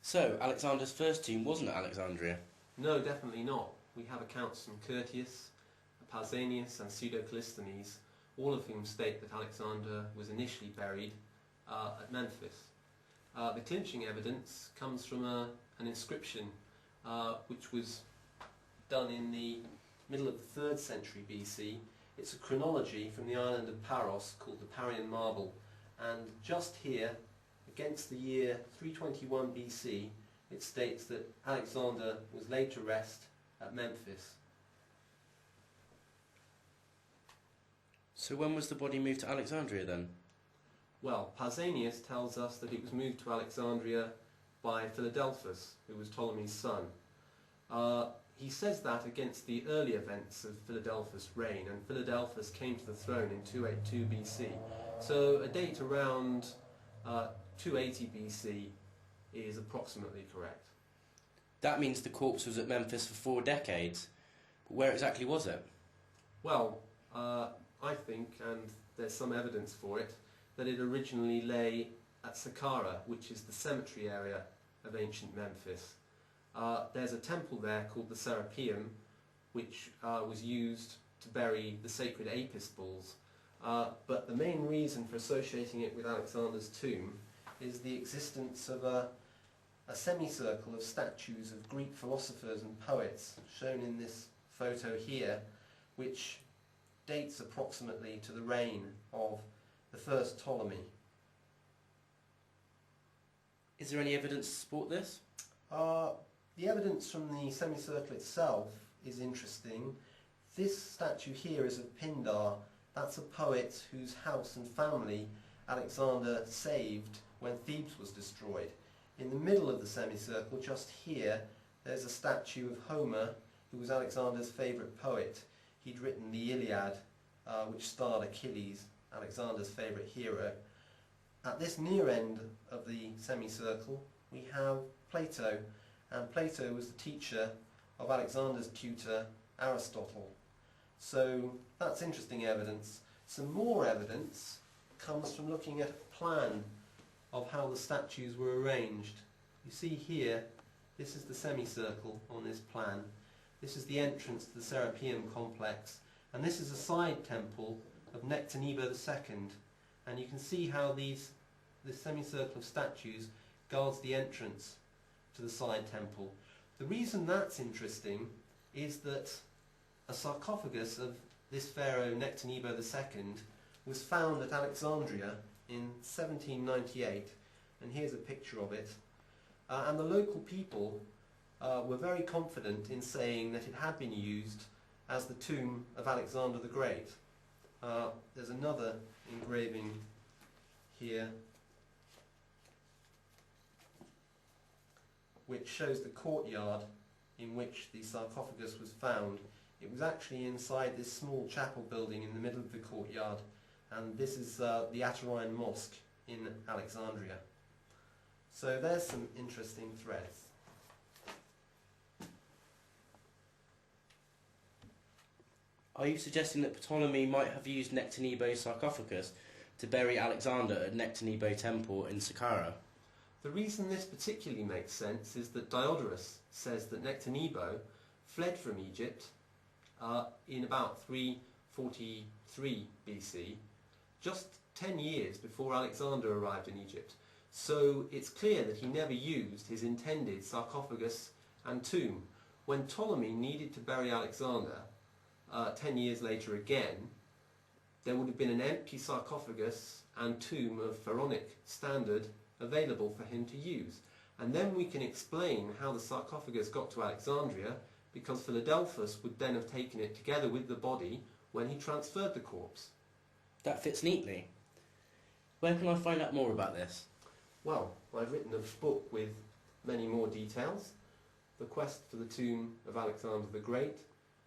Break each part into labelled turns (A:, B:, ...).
A: So, Alexander's first tomb wasn't at Alexandria?
B: No, definitely not. We have accounts from Curtius, Pausanias and Pseudo-Callisthenes, all of whom state that Alexander was initially buried at Memphis. The clinching evidence comes from an inscription which was done in the middle of the 3rd century BC. It's a chronology from the island of Paros called the Parian Marble, and just here, against the year 321 BC, it states that Alexander was laid to rest at Memphis.
A: So when was the body moved to Alexandria then?
B: Well, Pausanias tells us that it was moved to Alexandria by Philadelphus, who was Ptolemy's son. He says that against the early events of Philadelphus' reign, and Philadelphus came to the throne in 282 BC. So a date around 280 BC is approximately correct.
A: That means the corpse was at Memphis for 4 decades. But where exactly was it?
B: Well, I think, and there's some evidence for it, that it originally lay at Saqqara, which is the cemetery area of ancient Memphis. There's a temple there called the Serapeum, which was used to bury the sacred Apis bulls. But the main reason for associating it with Alexander's tomb is the existence of a semicircle of statues of Greek philosophers and poets, shown in this photo here, which dates approximately to the reign of the first Ptolemy.
A: Is there any evidence to support this?
B: The evidence from the semicircle itself is interesting. This statue here is of Pindar. That's a poet whose house and family Alexander saved when Thebes was destroyed. In the middle of the semicircle, just here, there's a statue of Homer, who was Alexander's favourite poet. He'd written the Iliad, which starred Achilles, Alexander's favourite hero. At this near end of the semicircle, we have Plato, and Plato was the teacher of Alexander's tutor, Aristotle. So that's interesting evidence. Some more evidence comes from looking at a plan of how the statues were arranged. You see here, this is the semicircle on this plan. This is the entrance to the Serapeum complex, and this is a side temple of Nectanebo II. And you can see how this semicircle of statues guards the entrance to the side temple. The reason that's interesting is that a sarcophagus of this pharaoh Nectanebo II was found at Alexandria in 1798, and here's a picture of it. And the local people were very confident in saying that it had been used as the tomb of Alexander the Great. There's another engraving here which shows the courtyard in which the sarcophagus was found. It was actually inside this small chapel building in the middle of the courtyard, and this is the Atarayan Mosque in Alexandria. So there's some interesting threads.
A: Are you suggesting that Ptolemy might have used Nectanebo's sarcophagus to bury Alexander at Nectanebo Temple in Saqqara?
B: The reason this particularly makes sense is that Diodorus says that Nectanebo fled from Egypt in about 343 BC, just 10 years before Alexander arrived in Egypt. So it's clear that he never used his intended sarcophagus and tomb. When Ptolemy needed to bury Alexander 10 years later again, there would have been an empty sarcophagus and tomb of pharaonic standard available for him to use. And then we can explain how the sarcophagus got to Alexandria, because Philadelphus would then have taken it together with the body when he transferred the corpse.
A: That fits neatly. Where can I find out more about this?
B: Well, I've written a book with many more details. The Quest for the Tomb of Alexander the Great.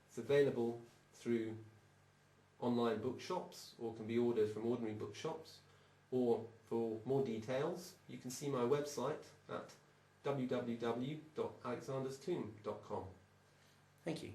B: It's available through online bookshops, or can be ordered from ordinary bookshops. Or for more details, you can see my website at www.alexanderstomb.com.
A: Thank you.